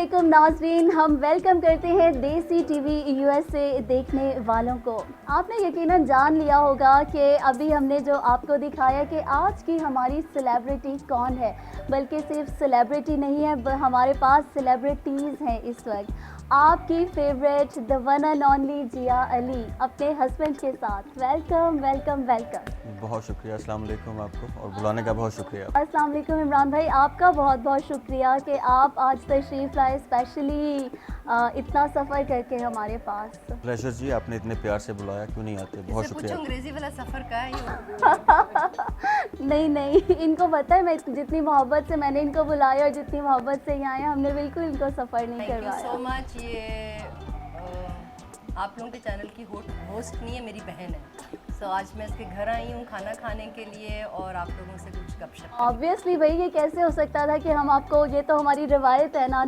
वालेकुम नाज़रीन, हम वेलकम करते हैं देसी टीवी यूएसए देखने वालों को। आपने यकीनन जान लिया होगा कि अभी हमने जो आपको दिखाया कि आज की हमारी सेलिब्रिटी कौन है, बल्कि सिर्फ सेलिब्रिटी नहीं है, हमारे पास सेलिब्रिटीज़ हैं इस वक्त। आपकी favourite the one and only Jiya Ali अपने हस्बैंड के साथ। Welcome welcome welcome. बहुत शुक्रिया, अस्सलाम वालेकुम आपको, और बुलाने का बहुत शुक्रिया। अस्सलाम वालेकुम इमरान भाई, आपका बहुत बहुत शुक्रिया कि आप आज तशरीफ़ लाए, स्पेशली इतना सफ़र करके हमारे पास। प्लेजर जी, आपने इतने प्यार से बुलाया, क्यों नहीं आते। बहुत शुक्रिया। अंग्रेजी वाला सफ़र का है नहीं नहीं, इनको पता है मैं जितनी मोहब्बत से मैंने इनको बुलाया और जितनी मोहब्बत से यहाँ आए, हमने बिल्कुल इनको सफ़र नहीं करवाया। Thank you so much. ये आप लोगों के चैनल की होस्ट नहीं है, मेरी बहन है। सो आज मैं इसके घर आई हूँ खाना खाने के लिए और आप लोगों से कुछ गपशप। ऑब्वियसली भाई, ये कैसे हो सकता था कि हम आपको, ये तो हमारी रिवायत है ना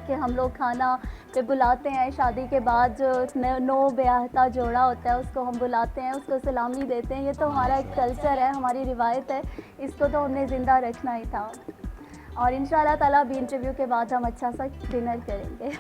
कि हम लोग खाना पे बुलाते हैं। शादी के बाद जो नो ब्याहता जोड़ा होता है उसको हम बुलाते हैं, उसको सलामी देते हैं। ये तो हमारा एक कल्चर है, हमारी रिवायत है, इसको तो हमने ज़िंदा रखना ही था। और इंशाल्लाह ताला भी इंटरव्यू के बाद हम अच्छा सा डिनर करेंगे।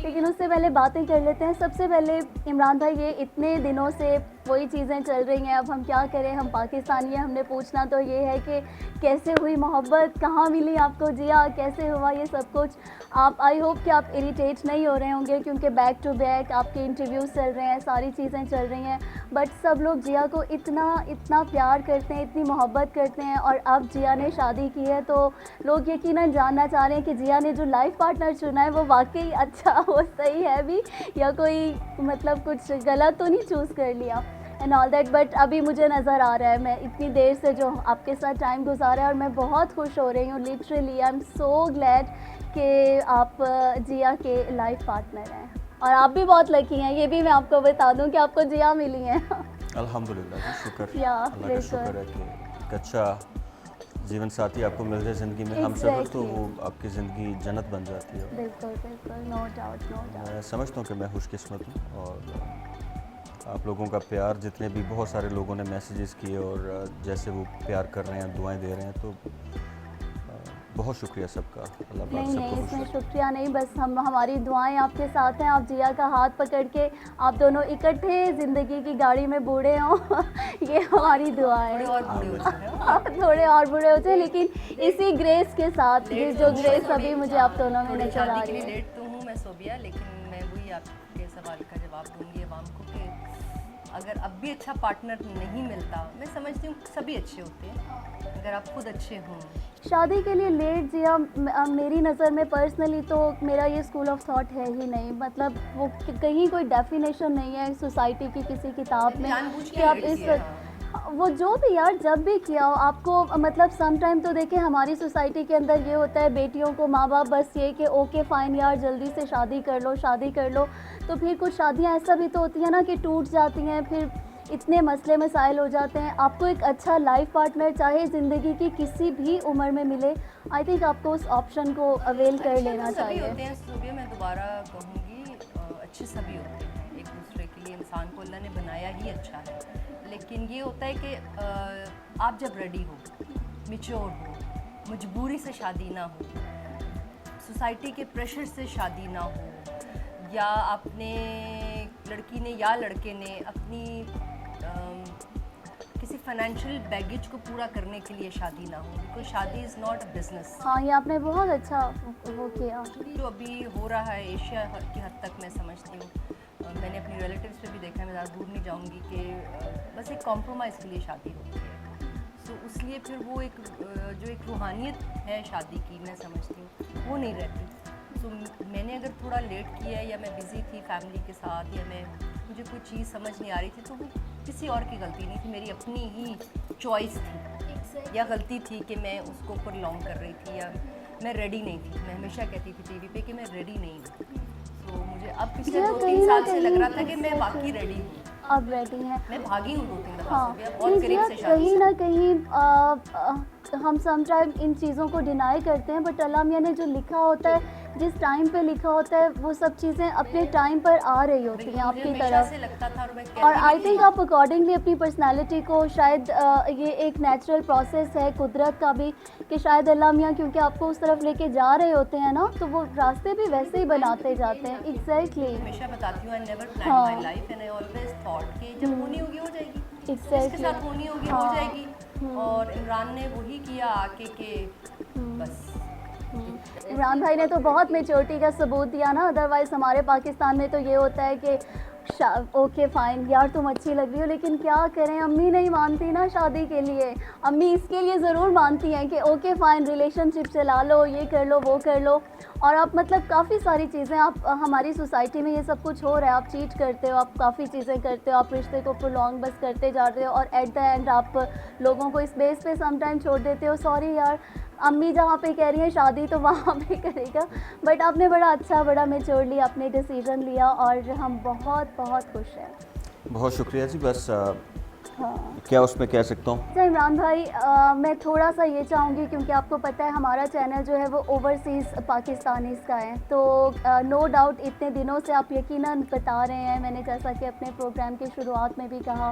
लेकिन उससे पहले बातें कर लेते हैं। सबसे पहले इमरान भाई, ये इतने दिनों से वही चीज़ें चल रही हैं, अब हम क्या करें, हम पाकिस्तानी हैं, हमने पूछना तो ये है कि कैसे हुई मोहब्बत, कहाँ मिली आपको जिया, कैसे हुआ ये सब कुछ। आप, आई होप कि आप इरिटेट नहीं हो रहे होंगे क्योंकि बैक टू बैक आपके इंटरव्यूज़ चल रहे हैं, सारी चीज़ें चल रही हैं, बट सब लोग जिया को इतना इतना प्यार करते हैं, इतनी मोहब्बत करते हैं। और अब जिया ने शादी की है तो लोग यकीनन जानना चाह रहे हैं कि जिया ने जो लाइफ पार्टनर चुना है वो वाकई अच्छा, वो सही है भी, या कोई मतलब कुछ गलत तो नहीं चूज़ कर लिया एंड ऑल दैट। बट अभी मुझे नज़र आ रहा है, मैं इतनी देर से जो आपके साथ टाइम गुजारा है, और मैं बहुत खुश हो रही हूँ। Literally I am so glad कि आप जिया के लाइफ पार्टनर हैं, और आप भी बहुत लकी हैं, ये भी मैं आपको बता दूं कि आपको जिया मिली हैं। अल्हम्दुलिल्लाह जी, शुक्र, या अल्लाह का शुक्र है कि एक अच्छा जीवन साथी आपको मिल जाए ज़िंदगी में। हम सफ़र तो वो आपकी ज़िंदगी जन्नत बन जाती है। बिल्कुल बिल्कुल, नो डाउट नो डाउट। मैं समझता हूँ कि मैं खुशकिस्मत हूँ, और आप लोगों का प्यार, जितने भी बहुत सारे लोगों ने मैसेजेस किए और जैसे वो प्यार कर रहे हैं, दुआएं दे रहे हैं, तो बहुत शुक्रिया सबका। अल्लाह पाक नहीं सबको नहीं, खुश इसमें रखे। शुक्रिया नहीं, बस हमारी दुआएं आपके साथ हैं। आप जिया का हाथ पकड़ के आप दोनों इकट्ठे ज़िंदगी की गाड़ी में बूढ़े हों ये हमारी दुआ है। थोड़े और बूढ़े हो जाए, लेकिन इसी ग्रेस के साथ, जो ग्रेस अभी मुझे आप दोनों में नजर आ रही है। लेट तो हूँ मैं सोबिया, लेकिन मैं वही आपके सवाल का जवाब दूंगी अब आपको कि अगर अब भी अच्छा पार्टनर नहीं मिलता, मैं समझती हूँ सभी अच्छे होते हैं अगर आप खुद अच्छे हों। शादी के लिए लेट जिया, मेरी नज़र में पर्सनली तो मेरा ये स्कूल ऑफ थॉट है ही नहीं। मतलब वो कहीं कोई डेफिनेशन नहीं है सोसाइटी की किसी किताब में कि आप इस, वो जो भी यार जब भी किया हो आपको, मतलब सम टाइम तो देखिए हमारी सोसाइटी के अंदर ये होता है, बेटियों को माँ बाप बस ये कि ओके फ़ाइन यार जल्दी से शादी कर लो, शादी कर लो। तो फिर कुछ शादियाँ ऐसा भी तो होती हैं ना कि टूट जाती हैं, फिर इतने मसले मसाइल हो जाते हैं। आपको एक अच्छा लाइफ पार्टनर चाहे ज़िंदगी की किसी भी उम्र में मिले, आई थिंक आपको उस ऑप्शन को अवेल कर लेना चाहिए। होते हैं सुबह, मैं दोबारा कहूँगी अच्छे सभी होते हैं, एक दूसरे के लिए इंसान को अल्लाह ने बनाया ही अच्छा है। लेकिन ये होता है कि आप जब रेडी हो, मैच्योर हो, मजबूरी से शादी ना हो, सोसाइटी के प्रेशर से शादी ना हो, या आपने लड़की ने या लड़के ने अपनी किसी फाइनेंशियल बैगेज को पूरा करने के लिए शादी ना हो, बिकॉज शादी इज़ नॉट अ बिजनेस। हाँ, ये आपने बहुत अच्छा वो किया। जो अभी हो रहा है एशिया की हद तक मैं समझती हूँ, मैंने अपनी रिलेटिव्स पे भी देखा है, मैं ज़्यादा दूर नहीं जाऊँगी, कि बस एक कॉम्प्रोमाइज़ के लिए शादी होती है। तो इसलिए फिर वो एक जो एक रूहानियत है शादी की, मैं समझती हूँ वो नहीं रहती। तो मैंने अगर थोड़ा लेट किया है, या मैं बिज़ी थी फैमिली के साथ, या मुझे कोई चीज़ समझ नहीं आ रही थी, तो वो किसी और की गलती नहीं थी, मेरी अपनी ही चॉइस थी, या गलती थी कि मैं उसको प्रोलॉन्ग कर रही थी, या मैं रेडी नहीं थी। मैं हमेशा कहती थी टीवी पे कि मैं रेडी नहीं हूँ। तो मुझे अब पिछले 2-3 साल से लग रहा था कि मैं वाकई रेडी हूँ, अब रेडी हैं। मैं भागी हूँ 2-3 दफ़ा हाँ, बहुत करीब से शादी। कहीं ना कहीं हम समटाइम इन चीज़ों को डिनाई करते हैं, बट अल्लाह मियाँ ने जो लिखा होता है, जिस टाइम पे लिखा होता है, वो सब चीज़ें अपने टाइम पर आ रही होती हैं मुझे आपकी हमेशा तरफ। से लगता था और मैं और कहती आई भी थिंक थी। आप अकॉर्डिंगली अपनी पर्सनालिटी को शायद ये एक नेचुरल प्रोसेस है कुदरत का भी, कि शायद अल्लाह मियाँ क्योंकि आपको उस तरफ लेके जा रहे होते हैं ना, तो वो रास्ते भी वैसे ही बनाते जाते हैं। एग्जैक्टली हमेशा बताती हूँ, आई नेवर प्लान हाँ। My life and I always thought कि जब होनी होगी हो जाएगी, जिसके एग्जैक्टली साथ होनी होगी हो हाँ। जाएगी। और इमरान ने वही किया आके के बस इमरान भाई ने तो बहुत मेच्योरिटी का सबूत दिया ना, अदरवाइज़ हमारे पाकिस्तान में तो ये होता है कि ओके फ़ाइन यार तुम अच्छी लग रही हो, लेकिन क्या करें, अम्मी नहीं मानती ना शादी के लिए। अम्मी इसके लिए ज़रूर मानती हैं कि ओके फ़ाइन रिलेशनशिप चला लो, ये कर लो वो कर लो। और आप मतलब काफ़ी सारी चीज़ें आप हमारी सोसाइटी में ये सब कुछ हो रहा है, आप चीट करते हो, आप काफ़ी चीज़ें करते हो, आप रिश्ते को प्रोलॉन्ग बस करते जा रहे हो, और एट द एंड आप लोगों को इस बेस पे समटाइम छोड़ देते हो। सॉरी यार, अम्मी जहाँ पे कह रही हैं शादी तो वहाँ पे करेगा, बट आपने बड़ा अच्छा, बड़ा मेच्योरली आपने डिसीजन लिया और हम बहुत बहुत खुश हैं। बहुत शुक्रिया जी। बस हाँ। क्या उसमें कह सकता हूँ? अच्छा इमरान भाई, मैं थोड़ा सा ये चाहूँगी, क्योंकि आपको पता है हमारा चैनल जो है वो ओवरसीज़ पाकिस्तानीज़ का है, तो नो डाउट इतने दिनों से आप यकीनन बता रहे हैं, मैंने जैसा कि अपने प्रोग्राम की शुरुआत में भी कहा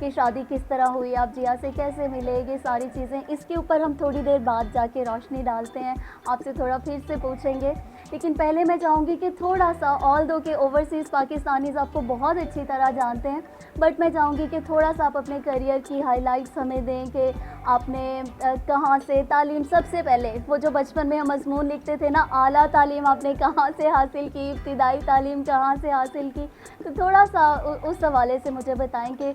कि शादी किस तरह हुई, आप जिया से कैसे मिले, ये सारी चीज़ें, इसके ऊपर हम थोड़ी देर बाद जाके रोशनी डालते हैं, आपसे थोड़ा फिर से पूछेंगे। लेकिन पहले मैं चाहूँगी कि थोड़ा सा, ऑल दो के ओवरसीज़ पाकिस्तानीज़ आपको बहुत अच्छी तरह जानते हैं, बट मैं चाहूँगी कि थोड़ा सा आप अपने करियर की हाइलाइट्स हमें दें कि आपने कहाँ से तालीम, सबसे पहले वो जो बचपन में हम मज़मून लिखते थे ना, आला तालीम आपने कहाँ से हासिल की, इब्तिदाई तालीम कहाँ से हासिल की, तो थोड़ा सा उस हवाले से मुझे बताएं कि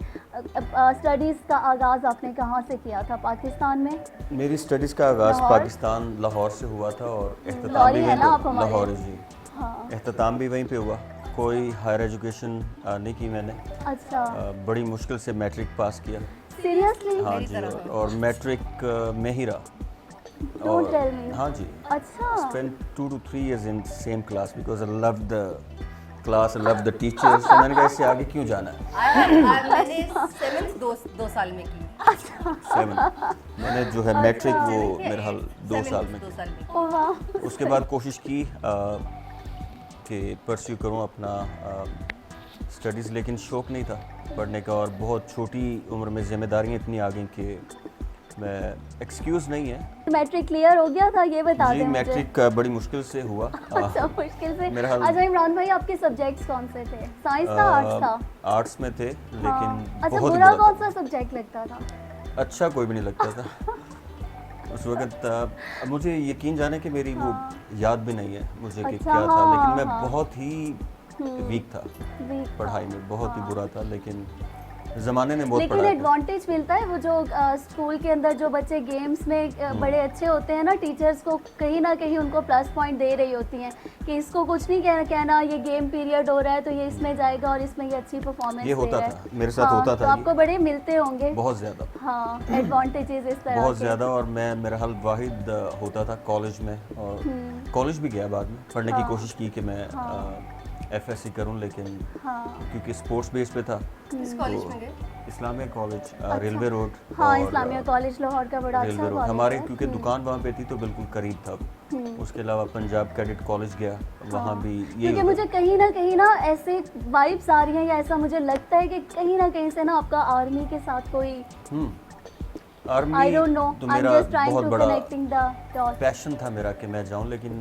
स्टडीज़ का आगाज़ आपने कहाँ से किया था पाकिस्तान में? मेरी स्टडीज़ का आगाज़ लाहौर? पाकिस्तान लाहौर से हुआ था और इख्तिताम लाहौरी भी है वहीं ना आप पे, हमारे? लाहौर जी, हाँ। इख्तिताम भी वहीं पे हुआ। कोई हायर एजुकेशन नहीं की मैंने। अच्छा, बड़ी मुश्किल से मैट्रिक पास किया। सीरियसली? हाँ मेरी जी, तरह। और मैट्रिक में ही रहा। Don't tell me. हाँ जी, अच्छा, spent 2 to 3 years in same class because I loved the class, I loved the teachers। तो मैंने कहा इससे आगे क्यों जाना है। मैंने 7th 2 साल में की। 7 मैंने जो है मैट्रिक वो मेरे हाल 2 साल में 2 की। साल में। ओ वाह। उसके बाद कोशिश की कि परस्यू करूं अपना स्टडीज़, लेकिन शौक़ नहीं था पढ़ने का, और बहुत छोटी उम्र में जिम्मेदारियां इतनी आ गई कि मैं, एक्सक्यूज़ नहीं है मैट्रिक क्लियर हो गया था, ये बता जी। दें मुझे। मैट्रिक बड़ी मुश्किल से हुआ। अच्छा, मुश्किल से। मेरा हाल- अच्छा इमरान भाई, आपके सब्जेक्ट्स कौन से थे? साइंस था, आर्ट्स था? आर्ट्स में थे, हाँ। लेकिन अच्छा, बहुत ही बुरा बुरा कौन था। सा सब्जेक्ट लगता था? अच्छा कोई भी नहीं लगता था उस वक्त। अब मुझे यकीन जाने कि मेरी वो याद भी नहीं है मुझे कि अच्छा, क्या था, हाँ, लेकिन मैं हाँ। बहुत ही वीक था वीक पढ़ाई में, बहुत ही बुरा था, लेकिन ज़माने ने बहुत लेकिन पढ़ाया था। एडवांटेज मिलता है, वो जो स्कूल के अंदर जो बच्चे गेम्स में बड़े अच्छे होते हैं ना, टीचर्स को कहीं ना कहीं उनको प्लस पॉइंट दे रही होती हैं कि इसको कुछ नहीं कहना, ये गेम पीरियड हो रहा है तो ये इसमें जाएगा और इसमें ये अच्छी परफॉर्मेंस ये होता दे रहा था, है। मेरे साथ हाँ, होता तो था आपको बड़े मिलते होंगे। बहुत ज़्यादा, हाँ, एडवांटेजेस इस तरह बहुत के। ज़्यादा। और मैं, मेरा हाल वाहिद होता था कॉलेज में, और कॉलेज भी गया बाद में, पढ़ने की कोशिश की कि मैं FSC करूं, लेकिन हाँ क्योंकि स्पोर्ट्स बेस पे था। किस कॉलेज में गए? Islamia college, railway road. हाँ, और, इस्लामिया कॉलेज लाहौर का बड़ा अच्छा रेलवे रोड कॉलेज हमारे, है। क्योंकि दुकान वहाँ पे थी तो बिल्कुल करीब था। उसके अलावा पंजाब कैडेट कॉलेज गया, वहाँ भी यही क्योंकि होता मुझे कहीं ना ऐसे वाइब्स आ रही हैं, या ऐसा मुझे लगता है कि कहीं ना कहीं से ना आपका आर्मी के साथ कोई, आर्मी आई डोंट नो, तो आई एम मेरा जस्ट ट्राइंग बहुत टू बड़ा कनेक्टिंग द डॉट्स। पैशन था मेरा कि मैं जाऊं, लेकिन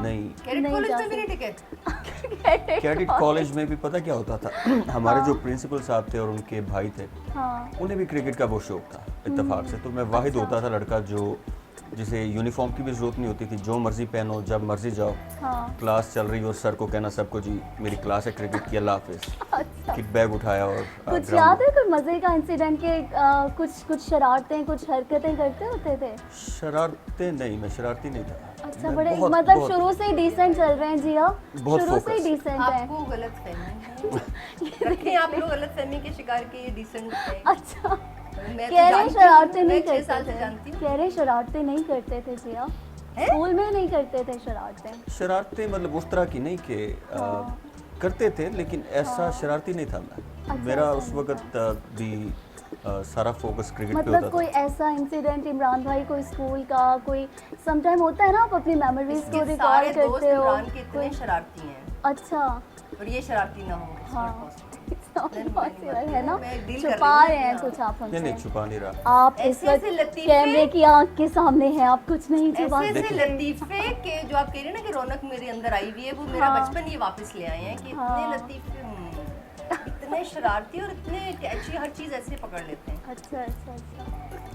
नहीं। कैडेट नहीं कॉलेज जा में भी नहीं टिके? कैडेट कॉलेज में भी पता क्या होता था, हमारे जो प्रिंसिपल साहब थे और उनके भाई थे, हाँ, उन्हें भी क्रिकेट का बहुत शौक था इत्तेफाक से। तो मैं वाहिद होता था लड़का जो, जिसे यूनिफॉर्म की भी ज़रूरत नहीं होती थी, जो मर्ज़ी पहनो, जब मर्ज़ी जाओ, हाँ, क्लास चल रही हो, सर को कहना सबको जी मेरी क्लास है क्रिकेट की, अल्लाह हाफिज़, अच्छा। किट बैग उठाया और कुछ याद है कोई मज़े का इंसिडेंट के कुछ शरारतें, कुछ हरकतें करते होते थे? शरारतें नहीं, मैं शरारती नहीं था। अच्छा, मैं बड़े बहुत- मतलब बहुत- शुरू से ही डिसेंट चल रहे हैं जी आप, बहुत शुरू से ही focus। डिसेंट हैं। आपको गलत फहमी है। रखें आप लोग गलत फहमी के शिकार के, ये डिसेंट है। अच्छा, मैं तो कह रहे जानती शरारतें हूँ, नहीं मैं 6 करते साल से थे, जानती हूँ। कह रहे शरारतें नहीं करते थे जी आप, स्कूल में नहीं करते थे शरारतें? शरारतें मतलब उस तरह की नहीं कि करते थे, लेकिन ऐसा शरारती नहीं था मैं। मेरा उस वक्त भी सारा फोकस क्रिकेट पे मतलब होता कोई था। ऐसा इंसिडेंट इमरान भाई, कोई स्कूल का, कोई समटाइम होता है ना, आप अपनी मेमोरीज को इसके सारे रिकॉर्ड दोस्त करते हो इमरान के इतने कोई। शरारती हैं अच्छा, और ये शरारती ना हो। हाँ नहीं, पॉसिबल है ना, मैं deal कर छुपा रही हूँ रहे हैं ना। कुछ आप नहीं नहीं, हमसे। छुपा नहीं रहा। आप इस ऐसे वक्त ऐसे लतीफ़े- कैमरे की आंख के सामने हैं, आप कुछ नहीं छुपा ऐसे ऐसे सकते। लतीफे के जो आप कह रहे हैं ना कि रौनक मेरे अंदर आई हुई है, वो मेरा हाँ। बचपन ये वापस ले आए हैं कि इतने हाँ। लतीफे इतने शरारती और इतने कैची, हर चीज ऐसे पकड़ लेते हैं। अच्छा अच्छा अच्छा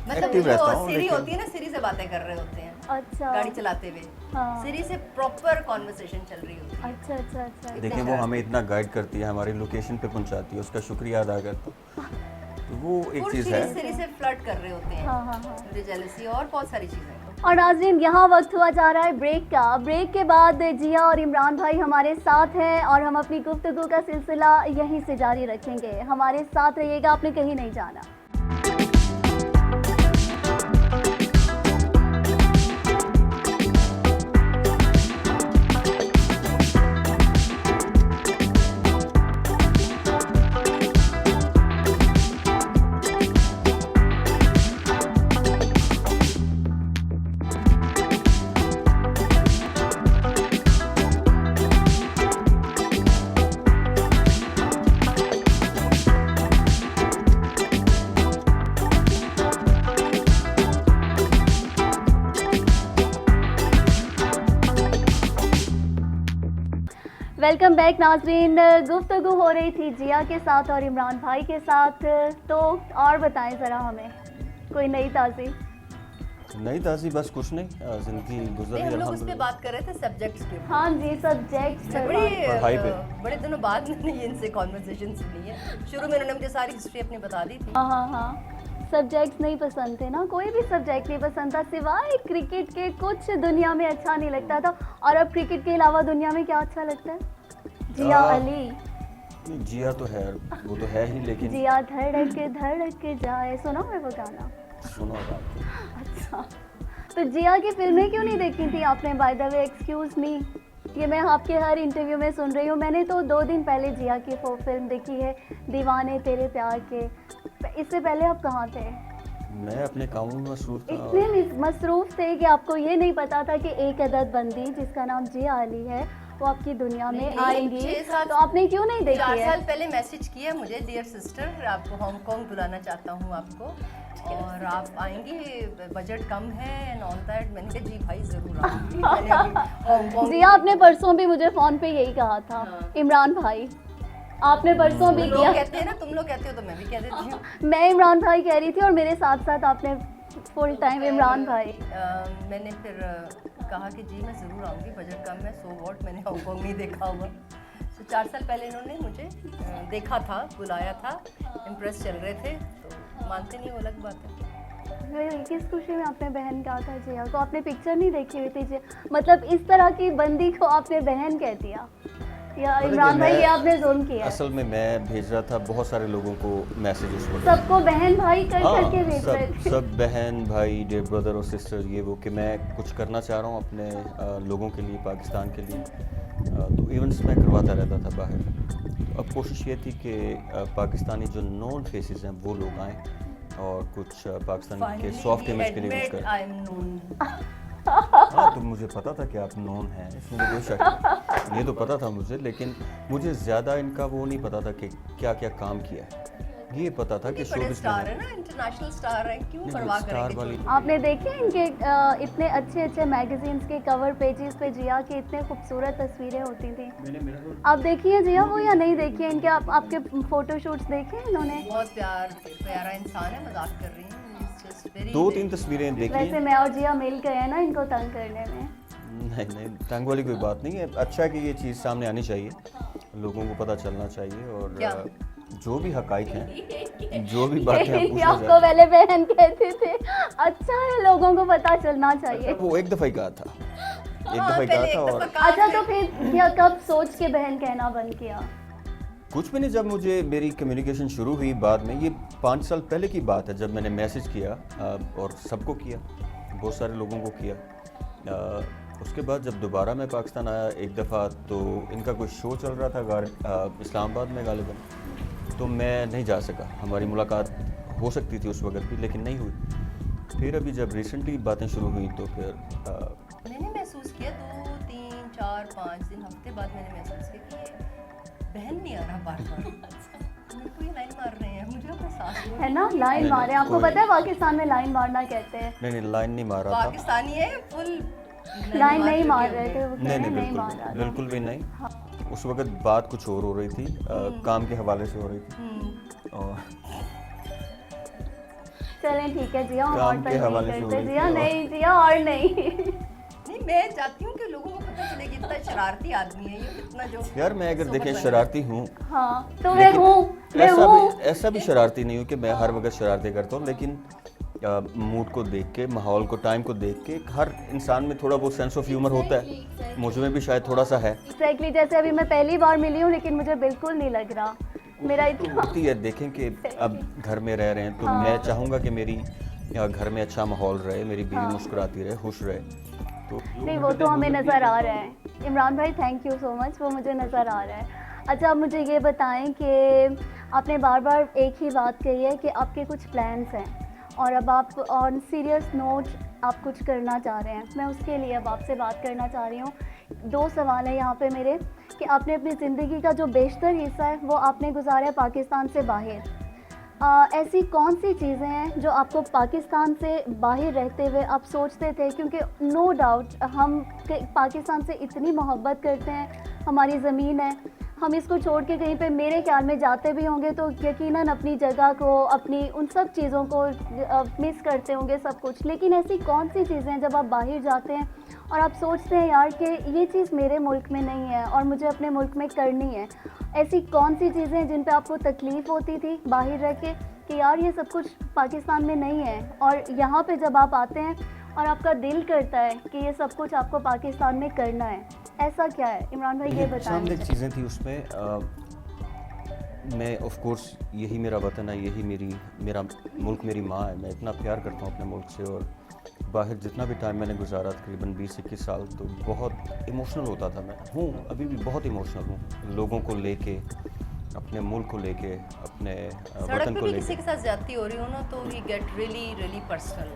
मतलब Active रहता जो हूँ, सिरी लेकिन- होती है ना, सिरी से बातें कर रहे होते हैं अच्छा गाड़ी चलाते हुए, हाँ। सिरी से प्रॉपर कॉन्वर्सेशन चल रही होती है। अच्छा अच्छा अच्छा देखिए वो हमें इतना गाइड करती है, हमारी लोकेशन पे पहुंचाती है, उसका शुक्रिया अदा करता हूँ। तो वो एक और चीज़ सिरी है। सिरी से फ्लर्ट कर रहे होते हैं, हाँ हाँ हाँ। मुझे जेलसी और बहुत सारी चीजें। और नाज़रीन, यहाँ वक्त हुआ जा रहा है ब्रेक का। ब्रेक के बाद जिया और इमरान भाई हमारे साथ हैं और हम अपनी गुफ्तगू का सिलसिला यहीं से जारी रखेंगे। हमारे साथ रहिएगा, आपने कहीं नहीं जाना। वेलकम बैक नाजरीन। गुफ्तगू हो रही थी जिया के साथ और इमरान भाई के साथ, तो और बताएं ज़रा हमें कोई नई ताज़ी। नई ताज़ी बस कुछ नहीं, ज़िंदगी गुजर नहीं, रही हम है लोग उस पे अल्हम्दुलिल्लाह। बात कर रहे थे सब्जेक्ट्स के ऊपर। हाँ जी, सब्जेक्ट पढ़ाई पे। बड़े दिनों बाद मैंने ये इनसे कॉन्वर्सेशन सुनी है। शुरू में उन्होंने मुझे सारी हिस्ट्री अपनी बता दी थी। हाँ हाँ हाँ, सब्जेक्ट्स नहीं पसंद थे ना, कोई भी सब्जेक्ट नहीं पसंद था सिवाय क्रिकेट के। कुछ दुनिया में अच्छा नहीं लगता था। और अब क्रिकेट के अलावा दुनिया में क्या अच्छा लगता है? जिया अली। नहीं, जिया तो है, वो तो है ही, लेकिन जिया धड़क जाए, सुना है वो गाना? सुनो बात। अच्छा, तो जिया की फिल्में क्यों नहीं देखी थी आपने? By the way, excuse me, ये मैं आपके हर इंटरव्यू में सुन रही हूँ। मैंने तो 2 दिन पहले जिया की वो फिल्म देखी है, दीवाने तेरे प्यार के। इससे पहले आप कहाँ थे? मैं अपने कामों में मसरूफ था। इतने मसरूफ थे कि आपको ये नहीं पता था कि एक अदद बंदी जिसका नाम जिया अली है वो आपकी दुनिया में नहीं, आएंगी, 6-7 तो आपने क्यों नहीं देखी 4 है? साल पहले मैसेज किया मुझे, डियर सिस्टर आपको हांगकांग बुलाना चाहता हूँ आपको, और आप आएंगी, बजट कम है एंड ऑल दैट। मैंने कहा जी भाई ज़रूर आऊँगी। मैंने अभी हांगकांग जिया आपने परसों भी मुझे फ़ोन पे यही कहा था। हाँ। इमरान भाई, आपने परसों भी लोग किया। कहते हैं ना, तुम लोग कहते हो तो मैं भी कह देती हूँ। मैं इमरान भाई कह रही थी और मेरे साथ साथ आपने फुल टाइम इमरान भाई। मैंने फिर कहा कि जी मैं ज़रूर आऊँगी, बजट कम है, सो व्हाट, मैंने हांगकांग नहीं देखा हुआ। तो 4 साल पहले इन्होंने मुझे देखा था, बुलाया था, इम्प्रेस चल रहे थे, तो मानते नहीं, वो अलग बात है। फिर किस खुशी में आपने बहन कहा था जिया को? आपने पिक्चर नहीं देखी हुई थी जिया? मतलब इस तरह की बंदी को आपने बहन कह दिया, या देखिए, इमरान भाई मैं- ये आपने जुल्म किया है? असल में मैं भेज रहा था बहुत सारे लोगों को मैसेजेस वगैरह। सबको बहन भाई कर हाँ, करके भेज रहे थे। सब बहन भाई, डियर ब्रदर और सिस्टर, ये वो कि मैं कुछ करना चाह रहा हूँ अपने लोगों के लिए, पाकिस्तान के लिए। तो इवेंट्स मैं करवाता रहता था बाहर। तो अब कोशिश ये थी कि पाकिस्तानी जो नॉन फेसेस हैं वो लोग आएँ और कुछ पाकिस्तानी के सॉफ्ट इमेज के लिए यूज़ करें। I am known. हाँ, तो मुझे पता था कि आप नॉन हैं, इसमें कोई शक नहीं, ये तो पता था मुझे, लेकिन मुझे ज़्यादा इनका वो नहीं पता था कि क्या क्या काम किया है। ये पता था कि बड़े शोबिज़ स्टार है ना, इंटरनेशनल स्टार है, क्यों नहीं, परवाह स्टार करेंगे वाली- छोटे? आपने देखे इनके इतने अच्छे अच्छे मैगजीन्स के कवर पेजेस पे जिया की इतने खूबसूरत तस्वीरें होती थी। आप देखिए जिया वो, या नहीं देखिए इनके? आपके फोटोशूट्स देखे इन्होंने? बहुत प्यारा इंसान है, मजाक कर रही हूँ। He's just very- 2-3 तस्वीरें देखी वैसे हैं। मैं और जिया मिल गए हैं ना इनको तंग करने में। नहीं नहीं, तंग वाली कोई बात नहीं है। अच्छा है कि ये चीज़ सामने आनी चाहिए, लोगों को पता चलना चाहिए, और क्या? जो भी हकाइक हैं, जो भी बातें आप ये पूछना आपको चाहते पहले बहन कहते थे। अच्छा है, लोगों को पता चलना चाहिए। हैं, वो एक दफ़ा ही कहा था, एक हाँ, दफ़ा ही पहले कहा एक था। दफा और कहा अच्छा, था। तो फिर या कब सोच के बहन कहना बंद किया? कुछ भी नहीं, जब मुझे मेरी कम्युनिकेशन शुरू हुई बाद में, ये 5 साल पहले की बात है, जब मैंने मैसेज किया और सबको किया, बहुत सारे लोगों को किया। उसके बाद जब दोबारा मैं पाकिस्तान आया एक दफ़ा, तो इनका कोई शो चल रहा था इस्लामाबाद में गालिबन, तो मैं नहीं जा सका। हमारी मुलाकात हो सकती थी उस वक्त भी, लेकिन नहीं हुई। फिर अभी जब रिसेंटली बातें शुरू हुई तो फिर मैंने महसूस किया 2, 3, 4, 5 दिन हफ्ते बाद मैंने महसूस किया कि बहन नहीं आ रहा बार मेरे को ये लाइन मार रहे हैं, मुझे अपना सास है ना, लाइन नहीं, मारे। आपको कोई- पता है पाकिस्तान में लाइन मारना कहते हैं। नहीं लाइन नहीं मार रहा था। पाकिस्तानी है फुल लाइन नहीं मार रहे थे, वो कह नहीं रहे नहीं नहीं मार रहा था। बिल्कुल भी नहीं। उस वक्त बात कुछ और हो रही थी, काम के हवाले से हो रही थी। और चलें ठीक है जिया, हम काम और के तक नहीं हवाले से हो करते रही थी जिया, और- नहीं जिया और नहीं। नहीं, मैं चाहती हूँ कि लोगों को पता चले कि इतना शरारती आदमी है ये, कितना जो यार मैं अगर सोबर देखें बना है। शरारती हूँ, हाँ तो मैं लेकिन हूँ, मैं हूँ। ऐसा भी शरारती नहीं हूँ कि मैं हर वक्त शरारती करता हूँ, लेकिन मूड को देख के, माहौल को, टाइम को देख के हर इंसान में थोड़ा बहुत सेंस ऑफ ह्यूमर होता है। मुझ में भी शायद थोड़ा सा है। एग्जैक्टली, जैसे अभी मैं पहली बार मिली हूँ लेकिन मुझे बिल्कुल नहीं लग रहा मेरा इतना। होती है, देखें कि अब घर में रह रहे हैं तो मैं चाहूँगा कि मेरी घर में अच्छा माहौल रहे, मेरी बीवी मुस्कुराती रहे, खुश रहे। तो नहीं वो तो हमें नज़र आ रहा है। इमरान भाई थैंक यू सो मच, वो मुझे नज़र आ रहा है। अच्छा आप मुझे ये बताएं कि आपने बार बार एक ही बात कही है कि आपके कुछ प्लान्स हैं और अब आप ऑन सीरियस नोट आप कुछ करना चाह रहे हैं। मैं उसके लिए अब आपसे बात करना चाह रही हूँ। 2 सवाल है यहाँ पे मेरे कि आपने अपनी ज़िंदगी का जो बेशतर हिस्सा है वो आपने गुजारा है पाकिस्तान से बाहर। ऐसी कौन सी चीज़ें हैं जो आपको पाकिस्तान से बाहर रहते हुए आप सोचते थे, क्योंकि नो डाउट हम पाकिस्तान से इतनी मोहब्बत करते हैं, हमारी ज़मीन है, हम इसको छोड़ के कहीं पे मेरे ख्याल में जाते भी होंगे तो यकीनन अपनी जगह को, अपनी उन सब चीज़ों को मिस करते होंगे सब कुछ। लेकिन ऐसी कौन सी चीज़ें हैं जब आप बाहर जाते हैं और आप सोचते हैं यार कि ये चीज़ मेरे मुल्क में नहीं है और मुझे अपने मुल्क में करनी है? ऐसी कौन सी चीज़ें हैं जिन पे आपको तकलीफ़ होती थी बाहर रह के कि यार ये सब कुछ पाकिस्तान में नहीं है, और यहाँ पे जब आप आते हैं और आपका दिल करता है कि ये सब कुछ आपको पाकिस्तान में करना है, ऐसा क्या है? इमरान भाई ये बताएं चंद एक मुझे। चीज़ें थी उसमें। मैं ऑफ कोर्स यही मेरा वतन है, यही मेरा मुल्क, मेरी माँ है। मैं इतना प्यार करता हूँ अपने मुल्क से, और बाहर जितना भी टाइम मैंने गुजारा तकरीबन 20-21 साल, तो बहुत इमोशनल होता था। मैं हूँ अभी भी बहुत इमोशनल हूँ, लोगों को लेके, अपने मुल्क को लेके, अपने सड़क वतन पे को भी लेके। किसी के साथ ज्यादती हो रही हो ना तो we get really personal,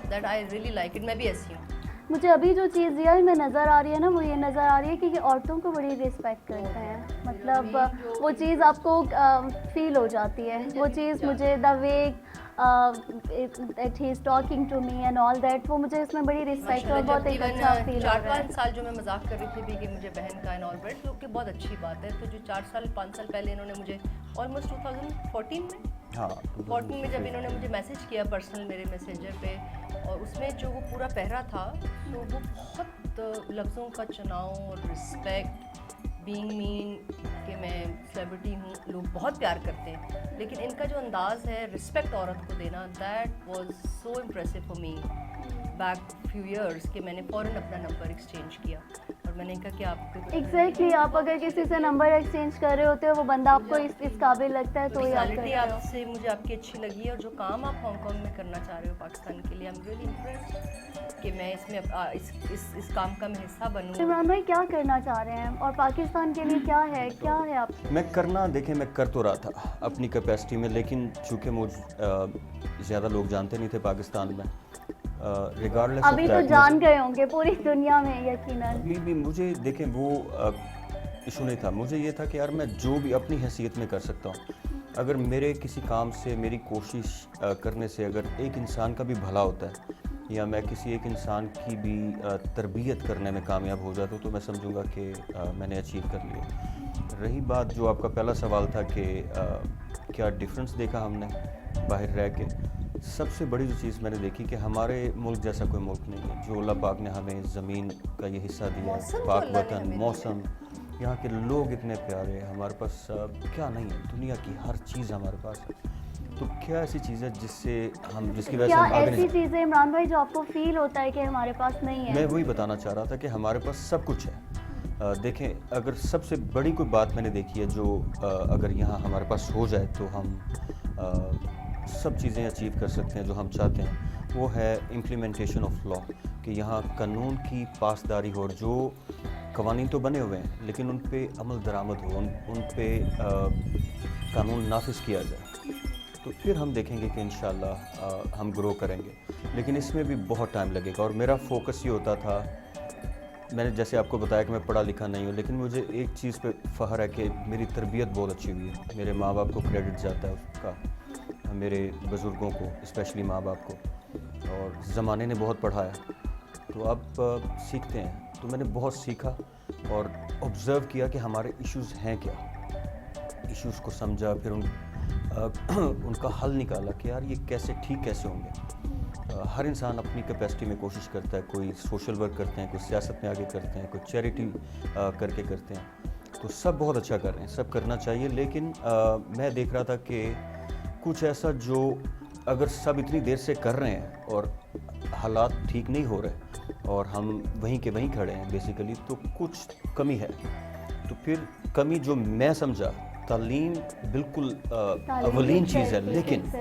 that I really like it. मैं भी ऐसी हूँ। मुझे अभी जो चीज़ रियल में नज़र आ रही है ना, वो ये नज़र आ रही है कि ये औरतों को बड़ी रिस्पेक्ट करते हैं। मतलब वो चीज़ आपको फील हो जाती है, वो चीज़ मुझे the way he is talking to me and all that, वो मुझे इसमें बड़ी रिस्पेक्ट और बहुत एक अच्छा फील हो रहा है। 4-5 साल जो मैं मजाक कर रही थी भी कि मुझे बहन का एंड ऑल दैट, जो कि बहुत अच्छी बात है। तो जो 4-5 साल पहले इन्होंने मुझे ऑलमोस्ट 2014 में, हाँ 14 में जब इन्होंने मुझे मैसेज किया पर्सनल मेरे मैसेंजर पे, और उसमें जो वो पूरा पहरा था तो वो बहुत लफ्ज़ों का चुनाव और रिस्पेक्ट, बीइंग मीन कि मैं सेलिब्रिटी हूँ, लोग बहुत प्यार करते हैं, लेकिन इनका जो अंदाज़ है रिस्पेक्ट औरत को देना, that was so impressive for me back few years कि मैंने फ़ौरन अपना नंबर एक्सचेंज किया और मैंने कहा कि आपको एग्जैक्टली आप अगर किसी से नंबर एक्सचेंज कर रहे होते हो, वो बंदा आपको इस काबिल लगता है तो ही आप कर पर्सनालिटी रहे हो। आपसे मुझे आपकी अच्छी लगी है, और जो काम आप हांगकांग में करना चाह रहे हो पाकिस्तान के लिए, आई एम रियली इम्प्रेस्ड कि मैं इसमें इस काम का मैं हिस्सा बनूँ। इमरान भाई क्या करना चाह रहे हैं और पाकिस्तान के लिए क्या है आप? मैं करना, देखें मैं कर तो रहा था अपनी कैपेसिटी में, लेकिन चूँकि मुझ ज़्यादा लोग जानते नहीं थे पाकिस्तान में, रिगार्डलेस अभी तो जान गए होंगे पूरी दुनिया में यकीनन। अभी भी मुझे देखें वो इशू नहीं था। मुझे ये था कि यार मैं जो भी अपनी हैसियत में कर सकता हूँ, अगर मेरे किसी काम से, मेरी कोशिश करने से अगर एक इंसान का भी भला होता है, या मैं किसी एक इंसान की भी तरबियत करने में कामयाब हो जाता हूँ, तो मैं समझूंगा कि मैंने अचीव कर लिया। रही बात जो आपका पहला सवाल था कि क्या डिफरेंस देखा हमने बाहर रह के, सबसे बड़ी जो चीज़ मैंने देखी कि हमारे मुल्क जैसा कोई मुल्क नहीं है। जो अल्लाह पाक ने हमें ज़मीन का ये हिस्सा दिया है, पाक वतन, मौसम, यहाँ के लोग इतने प्यारे हैं, हमारे पास क्या नहीं है, दुनिया की हर चीज़ हमारे पास है। तो क्या ऐसी चीज़ है जिसकी वजह से क्या हम आगे ऐसी नहीं? चीज़ें इमरान भाई जो आपको फील होता है कि हमारे पास नहीं है? मैं वही बताना चाह रहा था कि हमारे पास सब कुछ है। देखें, अगर सबसे बड़ी कोई बात मैंने देखी है जो अगर यहाँ हमारे पास हो जाए तो हम सब चीज़ें अचीव कर सकते हैं जो हम चाहते हैं, वो है इम्प्लीमेंटेशन ऑफ लॉ, कि यहाँ कानून की पासदारी हो, और जो कवानीन तो बने हुए हैं लेकिन उन पे अमल दरामद हो, उन पे कानून नाफिज किया जाए। तो फिर हम देखेंगे कि इंशाल्लाह हम ग्रो करेंगे, लेकिन इसमें भी बहुत टाइम लगेगा। और मेरा फोकस ये होता था, मैंने जैसे आपको बताया कि मैं पढ़ा लिखा नहीं हूँ, लेकिन मुझे एक चीज़ पे फ़ख्र है कि मेरी तरबियत बहुत अच्छी हुई है। मेरे माँ बाप को क्रेडिट जाता है उसका, मेरे बुज़ुर्गों को, स्पेशली माँ बाप को, और ज़माने ने बहुत पढ़ाया। तो अब सीखते हैं, तो मैंने बहुत सीखा और ऑब्ज़र्व किया कि हमारे इश्यूज़ हैं क्या, इश्यूज़ को समझा, फिर उनका हल निकाला कि यार ये कैसे होंगे। हर इंसान अपनी कैपेसिटी में कोशिश करता है, कोई सोशल वर्क करते हैं, कोई सियासत में आगे करते हैं, कोई चैरिटी करके करते हैं, तो सब बहुत अच्छा कर रहे हैं, सब करना चाहिए। लेकिन मैं देख रहा था कि कुछ ऐसा जो अगर सब इतनी देर से कर रहे हैं और हालात ठीक नहीं हो रहे और हम वहीं के वहीं खड़े हैं बेसिकली, तो कुछ कमी है। तो फिर कमी जो मैं समझा, तालीम बिल्कुल अवलीन चीज़ है, लेकिन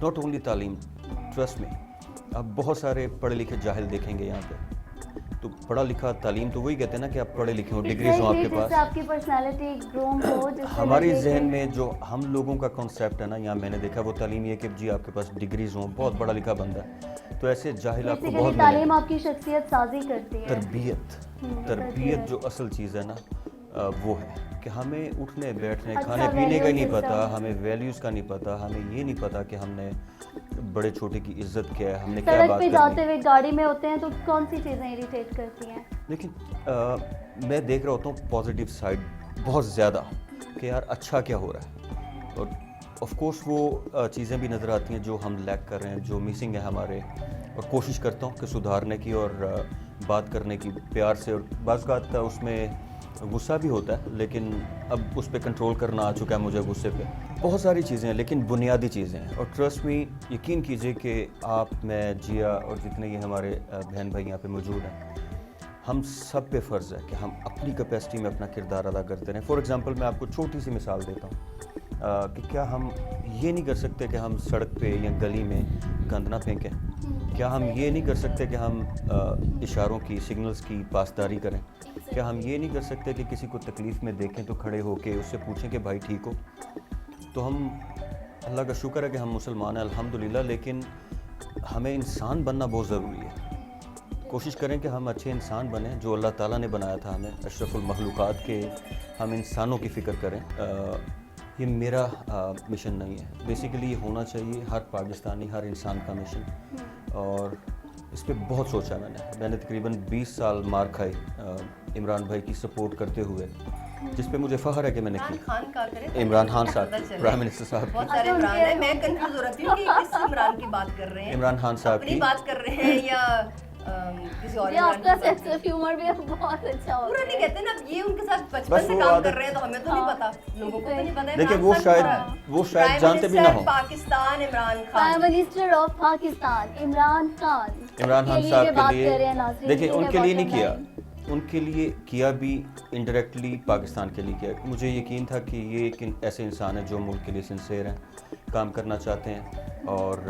नॉट ओनली तालीम, ट्रस्ट में आप बहुत सारे पढ़े लिखे जाहिल देखेंगे यहाँ पे। तो पढ़ा लिखा तालीम तो वही कहते हैं ना कि आप पढ़े लिखे हो, डिग्रीज हो आपके पास, आपकी पर्सनालिटी ग्रूम हो। हमारे जहन में जो हम लोगों का कॉन्सेप्ट है ना, यहाँ मैंने देखा वो तालीम ये कि जी आपके पास डिग्रीज हो, बहुत पढ़ा लिखा बंदा है, तो ऐसे जाहिल आपको बहुत तालीम आपकी शख्सियत साजी करती है। तरबियत जो असल चीज़ है ना वो है कि हमें उठने बैठने खाने पीने का नहीं पता, हमें वैल्यूज़ का नहीं पता, हमें ये नहीं पता कि हमने बड़े छोटे की इज्जत क्या है, हमने क्या बात करनी है। जाते हुए गाड़ी में होते हैं तो कौन सी चीज़ें इरिटेट करती हैं? लेकिन मैं देख रहा होता हूँ पॉजिटिव साइड बहुत ज़्यादा कि यार अच्छा क्या हो रहा है, और ऑफ कोर्स वो चीज़ें भी नज़र आती हैं जो हम लैक कर रहे हैं, जो मिसिंग है हमारे, और कोशिश करता हूँ कि सुधारने की और बात करने की प्यार से। और बाज़ बात उसमें गुस्सा भी होता है, लेकिन अब उस पर कंट्रोल करना आ चुका है मुझे गुस्से पे। बहुत सारी चीज़ें हैं, लेकिन बुनियादी चीज़ें हैं। और ट्रस्ट मी, यकीन कीजिए कि आप, मैं, जिया और जितने ये हमारे बहन भाई यहाँ पे मौजूद हैं, हम सब पे फ़र्ज़ है कि हम अपनी कैपेसिटी में अपना किरदार अदा करते रहें। फॉर एग्ज़ाम्पल मैं आपको छोटी सी मिसाल देता हूँ कि क्या हम ये नहीं कर सकते कि हम सड़क पे या गली में गंद ना फेंकें? क्या हम ये नहीं कर सकते कि हम इशारों की, सिग्नल्स की पासदारी करें? क्या हम ये नहीं कर सकते कि किसी को तकलीफ़ में देखें तो खड़े होके उससे पूछें कि भाई ठीक हो? तो हम, अल्लाह का शुक्र है कि हम मुसलमान हैं अल्हम्दुलिल्लाह, लेकिन हमें इंसान बनना बहुत ज़रूरी है। कोशिश करें कि हम अच्छे इंसान बनें जो अल्लाह ताला ने बनाया था हमें, अशरफुल मखलूक़ात के, हम इंसानों की फ़िक्र करें। ये मेरा मिशन नहीं है, बेसिकली ये होना चाहिए हर पाकिस्तानी, हर इंसान का मिशन। और इस पर बहुत सोचा मैंने तकरीबन 20 साल मार खाई इमरान भाई की सपोर्ट करते हुए, जिस पे मुझे फ़ख्र है कि मैंने की। इमरान खान साहब, प्राइम मिनिस्टर साहब, बहुत सारे इमरान हैं, मैं कंफ्यूज हो रही हूँ कि किस इमरान की बात कर रहे हैं, इमरान खान साहब की बात कर रहे हैं या किसी और। ये आपका सेंस ऑफ ह्यूमर भी बहुत अच्छा होता है। पूरा नहीं कहते ना, ये उनके साथ बचपन से काम कर रहे हैं तो हमें तो नहीं पता, लोगों को तो नहीं पता। देखिए वो शायद जानते भी ना हो। Pakistan, Imran Khan, prime minister of Pakistan Imran Khan साहब के लिए, देखिए उनके लिए नहीं किया, उनके लिए किया भी इनडायरेक्टली पाकिस्तान के लिए किया। मुझे यकीन था कि ये एक ऐसे इंसान है जो मुल्क के लिए सिंसेयर हैं, काम करना चाहते हैं और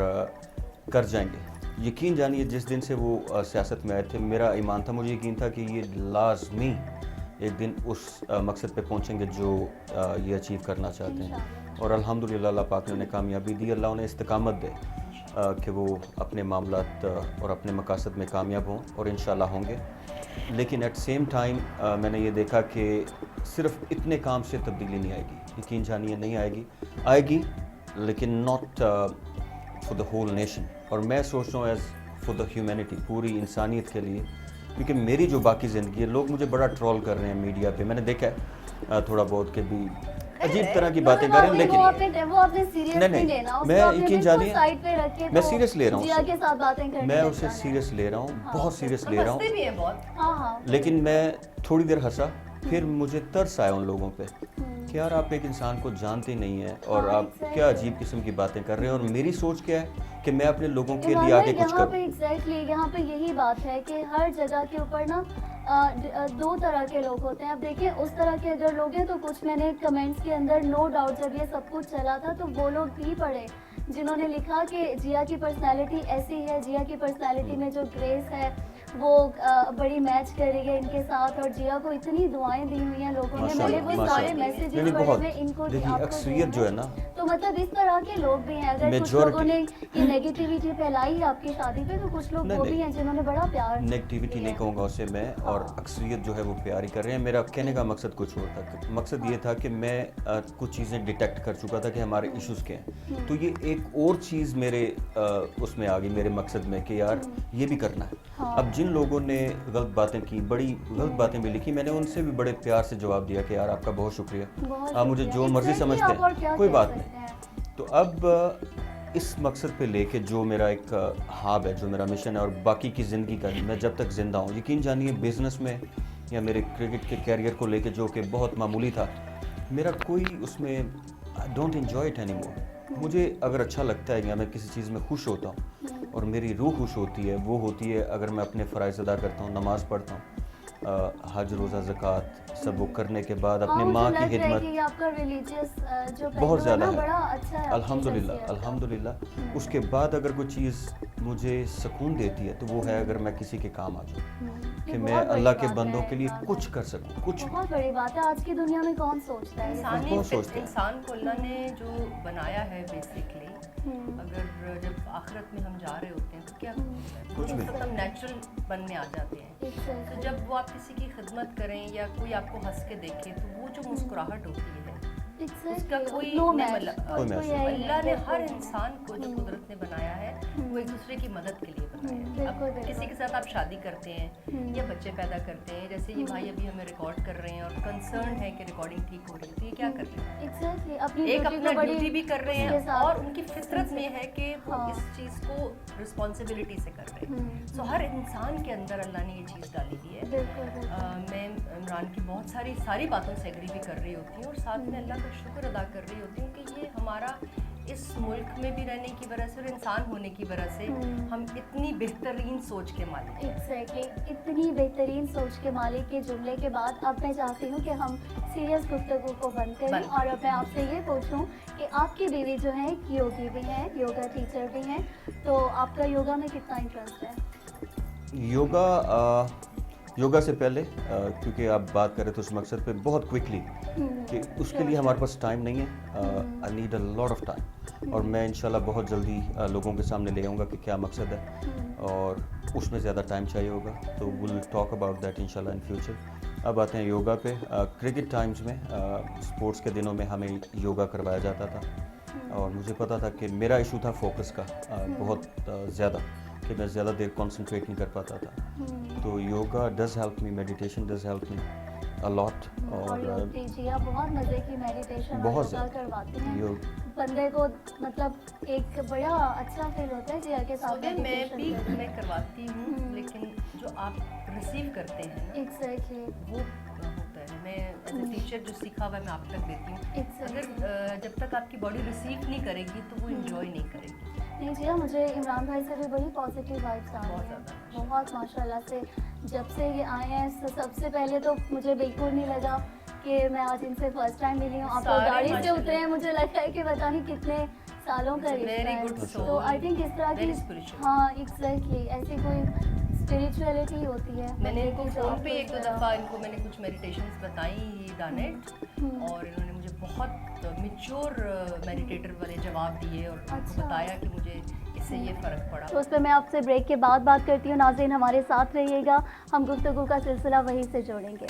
कर जाएंगे। यकीन जानिए जिस दिन से वो सियासत में आए थे, मेरा ईमान था, मुझे यकीन था कि ये लाजमी एक दिन उस मकसद पे पहुंचेंगे जो ये अचीव करना चाहते हैं। और अल्हम्दुलिल्लाह अल्लाह पाक ने उन्हें कामयाबी दी, अल्लाह उन्हें इस्तिकामत दे कि वो अपने मामलात और अपने मकासद में कामयाब हों, और इंशाल्लाह होंगे। लेकिन एट सेम टाइम मैंने ये देखा कि सिर्फ इतने काम से तब्दीली नहीं आएगी, यकीन जानिए नहीं आएगी, लेकिन not for the whole nation. और मैं सोच रहा हूँ एज फॉर द ह्यूमैनिटी, पूरी इंसानियत के लिए, क्योंकि मेरी जो बाकी ज़िंदगी है, लोग मुझे बड़ा ट्रोल कर रहे हैं मीडिया पे, मैंने देखा है थोड़ा बहुत के भी अजीब तरह की बातें कर रहे हैं, लेकिन नहीं, मैं यकीन जानिए मैं सीरियस ले रहा हूँ, मैं उसे सीरियस ले रहा हूँ, बहुत सीरियस ले रहा हूँ। लेकिन मैं थोड़ी देर हंसा, फिर मुझे तरस आया उन लोगों पे कि यार आप एक इंसान को जानते नहीं हैं और आप क्या अजीब किस्म की बातें कर रहे हैं, और मेरी सोच क्या है कि मैं अपने लोगों के लिए आगे कुछ करूं। एग्जैक्टली यहाँ पे यही बात है कि हर जगह के ऊपर ना दो तरह के लोग होते हैं। अब देखिए उस तरह के अगर लोग हैं तो कुछ मैंने कमेंट्स के अंदर नो डाउट जब ये सब कुछ चला था तो वो लोग भी पढ़े जिन्होंने लिखा कि जिया की पर्सनैलिटी ऐसी है, जिया की पर्सनैलिटी में जो ग्रेस है वो बड़ी मैच कर रही है इनके साथ, और जिया को इतनी दुआएं दी हुई हैं लोगों ने। मैंने वो सारे मैसेजेस नहीं, पढ़े बहुत हुए इनको देखिए आपको अक्सरियत दिए जो है हैं। ना, तो मतलब इस तरह के लोग भी हैं, अगर कुछ लोगों ने ये नेगेटिविटी फैलाई है आपकी शादी पे, तो कुछ लोग वो भी हैं जिन्होंने बड़ा प्यार नेगेटिविटी नहीं कहूँगा उसे मैं, और अक्सरियत जो है वो प्यार ही कर रहे हैं। मेरा कहने का मकसद कुछ और था। मकसद ये था कि मैं कुछ चीज़ें डिटेक्ट कर चुका था कि हमारे इश्यूज़ क्या हैं, तो ये एक और चीज़ मेरे उसमें आ गई, मेरे मकसद में, कि यार ये भी करना है। अब जिन लोगों ने गलत बातें की, बड़ी गलत बातें भी लिखी, मैंने उनसे भी बड़े प्यार से जवाब दिया कि यार आपका बहुत शुक्रिया, आप मुझे जो मर्जी समझते हैं, कोई बात नहीं। तो अब इस मकसद पे लेके जो मेरा एक ख्वाब है, जो मेरा मिशन है, और बाकी की ज़िंदगी का, मैं जब तक ज़िंदा हूँ, यकीन जानिए बिज़नेस में या मेरे क्रिकेट के कैरियर को लेके जो कि बहुत मामूली था, मेरा कोई उसमें I don't enjoy it any more. मुझे अगर अच्छा लगता है या मैं किसी चीज़ में खुश होता हूँ और मेरी रूह खुश होती है, वो होती है अगर मैं अपने फ़राइज़ अदा करता हूँ, नमाज़ पढ़ता हूँ, हज, रोज़ा, ज़कात सब वो करने के बाद अपनी माँ की हिदमत, आपका रिलीजियस जो बहुत ज़्यादा है, बड़ा अच्छा है अल्हम्दुलिल्लाह अल्हम्दुलिल्लाह। उसके बाद अगर कोई चीज़ मुझे सुकून देती है तो वो है अगर मैं किसी के काम आ जाऊँ, कि मैं अल्लाह के बंदों के लिए कुछ कर सकूँ, कुछ। बहुत बड़ी बात है। आज की दुनिया में कौन सोचता है? इंसान को अल्लाह ने जो बनाया है बेसिकली, अगर जब आखिरत में हम जा रहे होते हैं तो क्या कुछ भी हम नेचुरल बनने आ जाते हैं। तो जब वो आप किसी की खिदमत करें या कोई आपको हंस के देखे, तो वो जो मुस्कुराहट होती है उसका कोई अल्लाह ने हर इंसान को जो कुदरत ने बनाया है वो एक दूसरे की मदद के लिए बनाया है। अब किसी के साथ आप शादी करते हैं या बच्चे पैदा करते हैं, जैसे ये भाई अभी हमें रिकॉर्ड कर रहे हैं और कंसर्न है कि रिकॉर्डिंग ठीक हो रही है, तो ये क्या कर रहे हैं? एक अपना ड्यूटी भी कर रहे हैं और उनकी फितरत में है कि वो इस चीज़ को रिस्पॉन्सिबिलिटी से कर रहे हैं। सो हर इंसान के अंदर अल्लाह ने ये चीज़ डाली हुई है। मैं इमरान की बहुत सारी बातों से एग्री भी कर रही होती हूँ और साथ में अल्लाह का शुक्र अदा कर रही होती हूँ कि ये हमारा इस मुल्क में भी रहने की वजह से और इंसान होने की वजह से हम इतनी बेहतरीन सोच के मालिक हैं। एग्जैक्टली, इतनी बेहतरीन सोच के मालिक के जुमले के बाद अब मैं चाहती हूँ कि हम सीरियस गुफ्तगू को बंद करें और अब मैं आपसे ये पूछूं कि आपकी बीवी जो है एक योगी भी है, योगा टीचर भी हैं, तो आपका योगा में कितना इंटरेस्ट है? योगा से पहले क्योंकि आप बात कर रहे थे उस मकसद पे बहुत क्विकली कि उसके लिए हमारे पास टाइम नहीं है, I need a lot of time, और मैं इंशाल्लाह बहुत जल्दी लोगों के सामने ले आऊँगा कि क्या मकसद है और उसमें ज़्यादा टाइम चाहिए होगा, तो विल टॉक अबाउट दैट इंशाल्लाह इन फ्यूचर। अब आते हैं योगा पे। क्रिकेट टाइम्स में स्पोर्ट्स के दिनों में हमें योगा करवाया जाता था और मुझे पता था कि मेरा इशू था फोकस का बहुत ज़्यादा, कि मैं ज़्यादा देर कंसंट्रेट नहीं कर पाता था। तो yoga does help me, meditation does help me a lot. और बहुत मज़े की मेडिटेशन बहुत करवाते हैं बंदे को, मतलब एक बड़ा अच्छा फील होता है जी के साथ। मैं करवाती हूँ, लेकिन जो आप रिसीव करते हैं ना, एग्जैक्टली वो होता है। मैं एज ए टीचर जो सीखा हुआ मैं आप तक देती हूँ। अगर जब तक आपकी बॉडी रिसीव नहीं करेगी तो वो इंजॉय नहीं करेगी। नहीं जी, मुझे इमरान भाई से भी बड़ी पॉजिटिव वाइब्स आ रही हैं, बहुत माशाल्लाह से। जब से ये आए हैं सबसे पहले तो मुझे बिल्कुल नहीं लगा कि मैं आज इनसे फर्स्ट टाइम मिली हूँ। आप गाड़ी से उतरे हैं, मुझे लगता है कि पता नहीं कितने सालों का रिश्ता है। तो आई थिंक इस तरह की, हाँ एग्जैक्टली, ऐसी कोई स्पिरिचुअलिटी होती है। मैंने इनको फ़ोन पे एक दो दफ़ा इनको मैंने कुछ मेडिटेशंस बताई डानेट, और इन्होंने मुझे बहुत मैच्योर मेडिटेटर वाले जवाब दिए और बताया कि मुझे इससे ये फ़र्क पड़ा। तो उस पर मैं आपसे ब्रेक के बाद बात करती हूँ। नाज़रीन हमारे साथ रहिएगा, हम गुफ्तगू का सिलसिला वहीं से जोड़ेंगे।